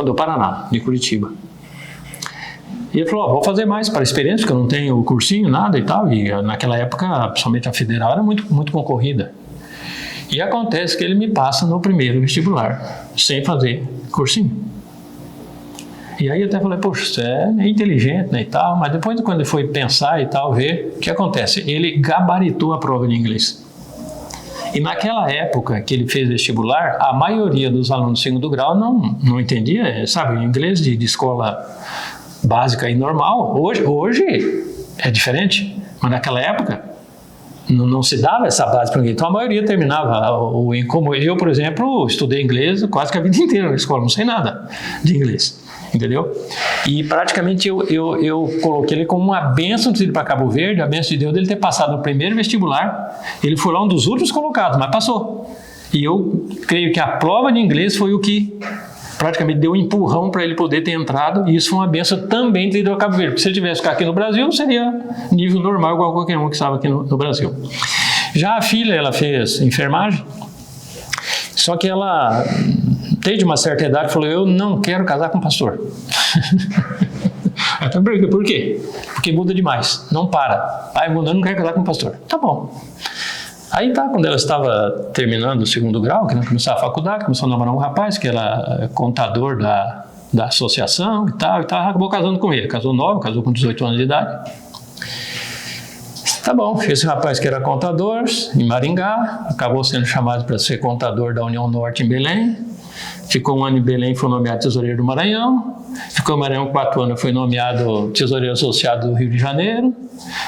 do Paraná, de Curitiba. E ele falou, vou fazer mais para experiência, porque eu não tenho cursinho, nada e tal. E naquela época, principalmente a Federal, era muito, muito concorrida. E acontece que ele me passa no primeiro vestibular, sem fazer cursinho. E aí eu até falei, poxa, você é inteligente, né, e tal. Mas depois, quando ele foi pensar e tal, ver, o que acontece? Ele gabaritou a prova de inglês. E naquela época que ele fez vestibular, a maioria dos alunos do segundo grau não entendia, sabe, inglês de escola básica e normal. Hoje é diferente, mas naquela época não se dava essa base para ninguém. Então a maioria terminava, como eu, por exemplo, estudei inglês quase que a vida inteira na escola, não sei nada de inglês. Entendeu? E praticamente eu coloquei ele como uma bênção de ir para Cabo Verde, a bênção de Deus dele ter passado no primeiro vestibular. Ele foi lá um dos últimos colocados, mas passou. E eu creio que a prova de inglês foi o que praticamente deu um empurrão para ele poder ter entrado, e isso foi uma bênção também de ir ao Cabo Verde. Porque se ele tivesse ficado aqui no Brasil, seria nível normal, igual qualquer um que estava aqui no Brasil. Já a filha, ela fez enfermagem, só que ela, desde uma certa idade, falou, eu não quero casar com pastor. Então, por quê? Porque muda demais, não para. Aí mudando, não quero casar com pastor. Tá bom. Aí tá, quando ela estava terminando o segundo grau, querendo começar a faculdade, começou a namorar um rapaz que era contador da associação e tal, acabou casando com ele. Casou novo, casou com 18 anos de idade. Tá bom, esse rapaz que era contador em Maringá, acabou sendo chamado para ser contador da União Norte em Belém, ficou um ano em Belém e foi nomeado tesoureiro do Maranhão, ficou em Maranhão 4 anos, foi nomeado tesoureiro associado do Rio de Janeiro,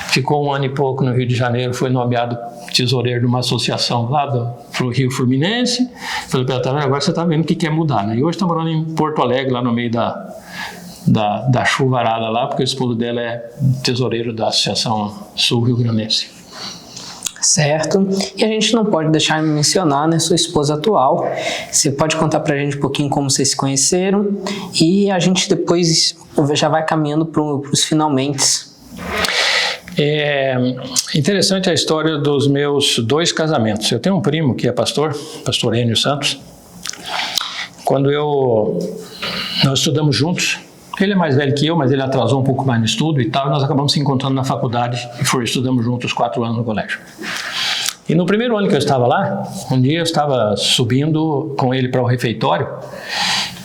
ficou um ano e pouco no Rio de Janeiro, foi nomeado tesoureiro de uma associação lá do Rio Fluminense. Falei para ela, tá vendo? Agora você está vendo o que quer mudar, né? E hoje está morando em Porto Alegre, lá no meio da chuvarada lá, porque o esposo dela é tesoureiro da Associação Sul-Rio-Grandense. Certo. E a gente não pode deixar de mencionar, né, sua esposa atual. Você pode contar pra gente um pouquinho como vocês se conheceram e a gente depois já vai caminhando para os finalmente. É interessante a história dos meus 2 casamentos. Eu tenho um primo que é pastor Enio Santos. Quando nós estudamos juntos, ele é mais velho que eu, mas ele atrasou um pouco mais no estudo e tal, e nós acabamos se encontrando na faculdade e estudamos juntos 4 anos no colégio. E no primeiro ano que eu estava lá, um dia eu estava subindo com ele para o refeitório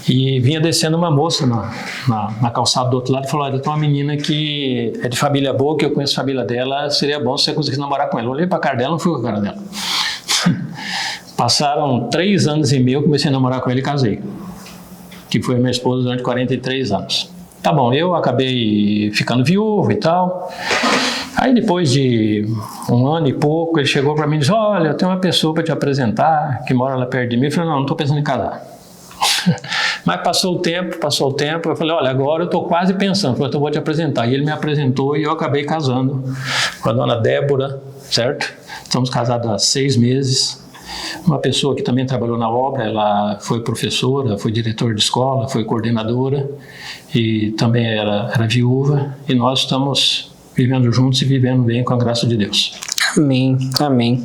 e vinha descendo uma moça na calçada do outro lado e falou, olha, tem uma menina que é de família boa, que eu conheço a família dela, seria bom se você conseguisse namorar com ela. Eu olhei para a cara dela, não fui com a cara dela. Passaram 3 anos e meio, eu comecei a namorar com ele e casei. Que foi minha esposa durante 43 anos. Tá bom, eu acabei ficando viúvo e tal. Aí depois de 1 ano e pouco, ele chegou para mim e disse, olha, eu tenho uma pessoa para te apresentar, que mora lá perto de mim. Eu falei, não estou pensando em casar. Mas passou o tempo, eu falei, olha, agora eu estou quase pensando, eu vou te apresentar. E ele me apresentou e eu acabei casando com a dona Débora, certo? Estamos casados há 6 meses. Uma pessoa que também trabalhou na obra, ela foi professora, foi diretora de escola, foi coordenadora e também era viúva. E nós estamos vivendo juntos e vivendo bem com a graça de Deus. Amém, amém.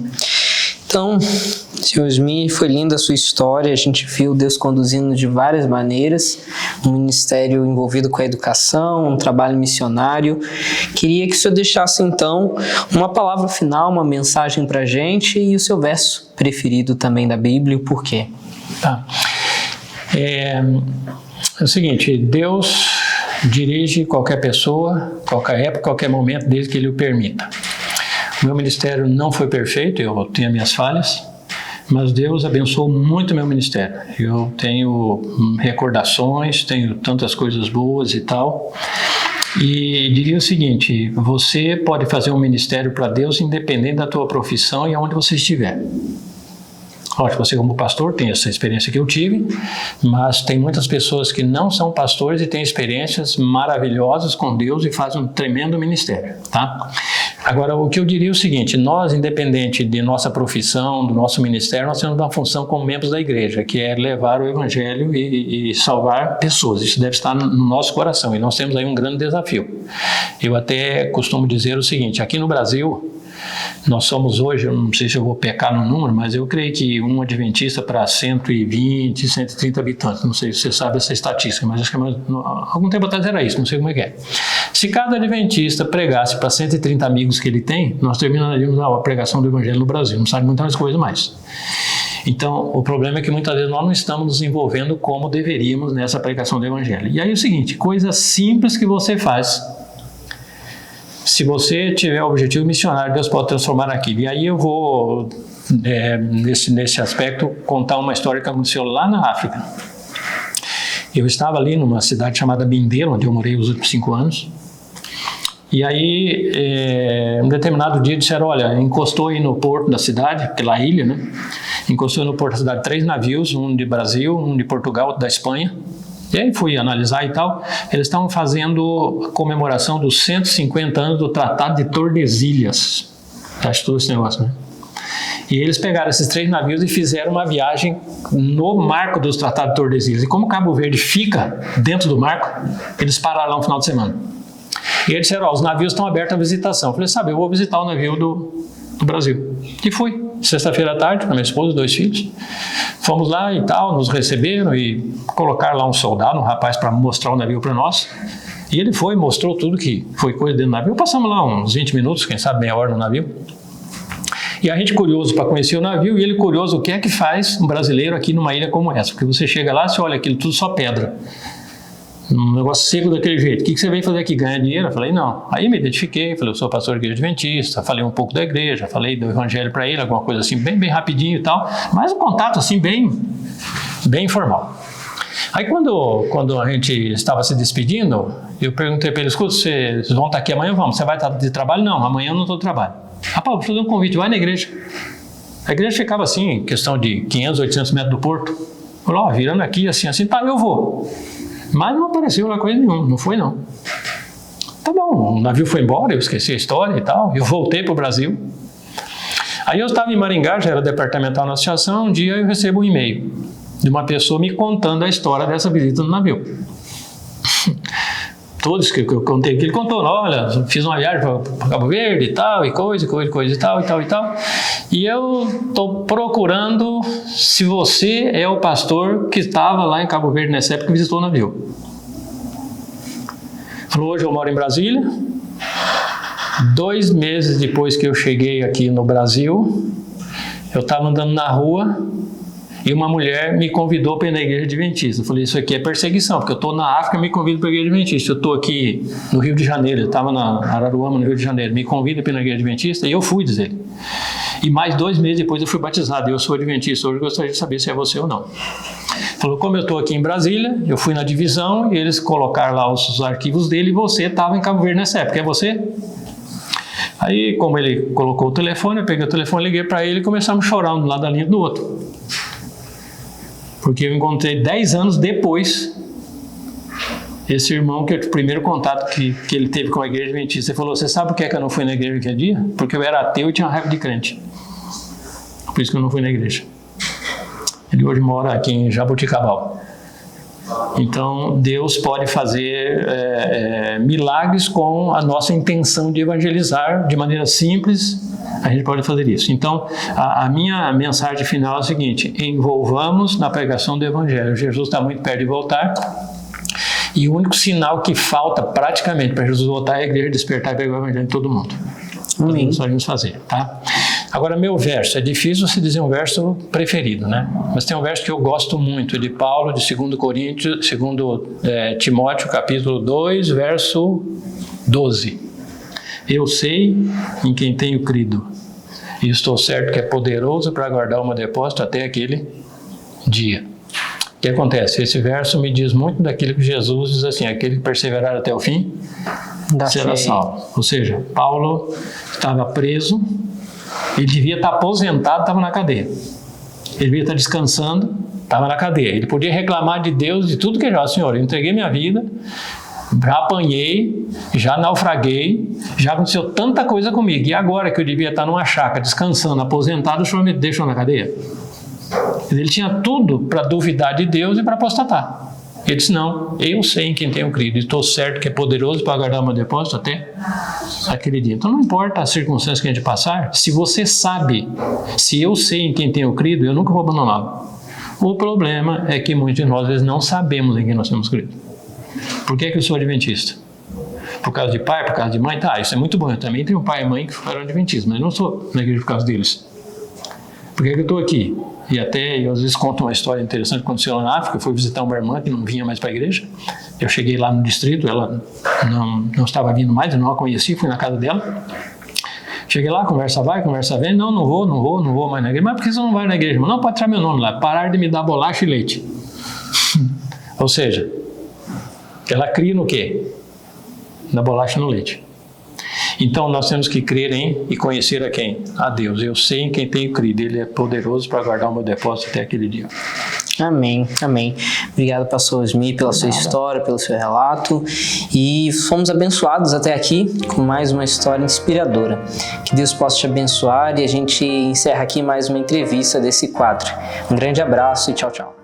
Então, Sr. Osmi, foi linda a sua história, a gente viu Deus conduzindo de várias maneiras, um ministério envolvido com a educação, um trabalho missionário. Queria que o senhor deixasse então uma palavra final, uma mensagem para a gente e o seu verso preferido também da Bíblia, o porquê. Tá. É o seguinte, Deus dirige qualquer pessoa, qualquer época, qualquer momento, desde que Ele o permita. O meu ministério não foi perfeito, eu tenho as minhas falhas, mas Deus abençoou muito o meu ministério. Eu tenho recordações, tenho tantas coisas boas e tal. E diria o seguinte, você pode fazer um ministério para Deus independente da tua profissão e aonde você estiver. Lógico, você como pastor tem essa experiência que eu tive, mas tem muitas pessoas que não são pastores e têm experiências maravilhosas com Deus e fazem um tremendo ministério, tá? Agora, o que eu diria é o seguinte, nós, independente de nossa profissão, do nosso ministério, nós temos uma função como membros da igreja, que é levar o evangelho e salvar pessoas. Isso deve estar no nosso coração e nós temos aí um grande desafio. Eu até costumo dizer o seguinte, aqui no Brasil, nós somos hoje, eu não sei se eu vou pecar no número, mas eu creio que um adventista para 120, 130 habitantes, não sei se você sabe essa estatística, mas acho que algum tempo atrás era isso, não sei como é que é. Se cada adventista pregasse para 130 amigos que ele tem, nós terminaríamos a pregação do evangelho no Brasil, não sabe muitas coisas mais. Então, o problema é que muitas vezes nós não estamos nos envolvendo como deveríamos nessa pregação do evangelho. E aí é o seguinte, coisas simples que você faz. Se você tiver o objetivo missionário, Deus pode transformar aquilo. E aí eu vou, nesse aspecto, contar uma história que aconteceu lá na África. Eu estava ali numa cidade chamada Bindelo, onde eu morei os últimos 5 anos. E aí, um determinado dia, disseram, olha, encostou aí no porto da cidade, pela ilha, né? Encostou no porto da cidade 3 navios, um de Brasil, um de Portugal, outro da Espanha. E aí fui analisar e tal, eles estavam fazendo a comemoração dos 150 anos do Tratado de Tordesilhas. Acho tudo esse negócio, né? E eles pegaram esses 3 navios e fizeram uma viagem no marco dos Tratados de Tordesilhas. E como Cabo Verde fica dentro do marco, eles pararam lá no final de semana. E eles disseram, os navios estão abertos à visitação. Eu falei, sabe, eu vou visitar o navio do Brasil. E fui. Sexta-feira à tarde, com a minha esposa e 2 filhos. Fomos lá e tal, nos receberam e colocaram lá um soldado, um rapaz, para mostrar o navio para nós. E ele foi, mostrou tudo que foi coisa dentro do navio. Passamos lá uns 20 minutos, quem sabe meia hora no navio. E a gente curioso para conhecer o navio e ele curioso o que é que faz um brasileiro aqui numa ilha como essa. Porque você chega lá, você olha aquilo tudo só pedra. Um negócio seco daquele jeito. O que você veio fazer aqui? Ganhar dinheiro? Eu falei, não. Aí me identifiquei, falei, eu sou pastor da igreja adventista, falei um pouco da igreja, falei do evangelho para ele, alguma coisa assim, bem rapidinho e tal, mas um contato assim, bem informal. Aí quando a gente estava se despedindo, eu perguntei para ele, escuta, vocês vão estar aqui amanhã? Vamos. Você vai estar de trabalho? Não, amanhã eu não estou de trabalho. Rapaz, vou fazer um convite, vai na igreja. A igreja ficava assim, em questão de 500, 800 metros do porto. Falei, ó, virando aqui, assim, tá, eu vou. Mas não apareceu lá coisa nenhuma, não foi não. Tá bom, o navio foi embora, eu esqueci a história e tal, eu voltei para o Brasil. Aí eu estava em Maringá, já era departamental na associação, um dia eu recebo um e-mail de uma pessoa me contando a história dessa visita no navio. Todos que eu contei aqui, ele contou, olha, fiz uma viagem para Cabo Verde e tal, e coisa e tal. E eu estou procurando se você é o pastor que estava lá em Cabo Verde nessa época que visitou o navio. Falou, hoje eu moro em Brasília. 2 meses depois que eu cheguei aqui no Brasil, eu estava andando na rua e uma mulher me convidou para ir na igreja adventista. Eu falei, isso aqui é perseguição, porque eu estou na África e me convido para a igreja adventista. Eu estou aqui no Rio de Janeiro, eu estava na Araruama, no Rio de Janeiro, me convida para ir na igreja adventista e eu fui, diz ele. E mais 2 meses depois eu fui batizado, eu sou adventista, hoje eu gostaria de saber se é você ou não. Falou, como eu estou aqui em Brasília, eu fui na divisão e eles colocaram lá os arquivos dele e você estava em Cabo Verde nessa época, é você? Aí, como ele colocou o telefone, eu peguei o telefone, liguei para ele e começamos a chorar um lado da linha do outro. Porque eu encontrei 10 anos depois esse irmão, que é o primeiro contato que ele teve com a igreja adventista. Ele falou, você sabe por que eu não fui na igreja aquele dia? Porque eu era ateu e tinha raiva de crente. Por isso que eu não fui na igreja. Ele hoje mora aqui em Jaboticabal. Então, Deus pode fazer milagres com a nossa intenção de evangelizar de maneira simples. A gente pode fazer isso. Então, a minha mensagem final é a seguinte: envolvamos na pregação do evangelho. Jesus está muito perto de voltar. E o único sinal que falta praticamente para Jesus voltar é a igreja despertar e pregar o evangelho de todo mundo. Amém. Nós vamos fazer, tá? Agora, meu verso, é difícil você dizer um verso preferido, né? Mas tem um verso que eu gosto muito, de Paulo, de 2 Coríntios, 2 Timóteo, capítulo 2, verso 12. Eu sei em quem tenho crido, e estou certo que é poderoso para guardar o meu depósito até aquele dia. O que acontece? Esse verso me diz muito daquilo que Jesus diz assim, aquele que perseverar até o fim será salvo. Ou seja, Paulo estava preso, ele devia estar aposentado, estava na cadeia. Ele devia estar descansando, estava na cadeia. Ele podia reclamar de Deus, de tudo que já, Senhor, eu entreguei minha vida, já apanhei, já naufraguei, já aconteceu tanta coisa comigo. E agora que eu devia estar numa chácara, descansando, aposentado, o Senhor me deixou na cadeia? Ele tinha tudo para duvidar de Deus e para apostatar. Ele disse, não, eu sei em quem tenho crido, e estou certo que é poderoso para guardar o meu depósito até aquele dia. Então não importa as circunstâncias que a gente passar, se você sabe, se eu sei em quem tenho crido, eu nunca vou abandoná-lo. O problema é que muitos de nós, às vezes, não sabemos em quem nós temos crido. Por que eu sou adventista? Por causa de pai, por causa de mãe? Tá, isso é muito bom, eu também tenho pai e mãe que foram adventistas, mas eu não sou na igreja por causa deles. Por que eu estou aqui? E até, eu às vezes conto uma história interessante que aconteceu lá na África. Eu fui visitar uma irmã que não vinha mais para a igreja. Eu cheguei lá no distrito, ela não estava vindo mais, eu não a conheci, fui na casa dela. Cheguei lá, conversa vai, conversa vem. Não vou mais na igreja. Mas por que você não vai na igreja? Não, pode tirar meu nome lá. Parar de me dar bolacha e leite. Ou seja, ela cria no quê? Na bolacha e no leite. Então, nós temos que crer em e conhecer a quem? A Deus. Eu sei em quem tenho crido. Ele é poderoso para guardar o meu depósito até aquele dia. Amém, amém. Obrigado, pastor Osmi, pela sua história, pelo seu relato. E fomos abençoados até aqui com mais uma história inspiradora. Que Deus possa te abençoar e a gente encerra aqui mais uma entrevista desse quadro. Um grande abraço e tchau, tchau.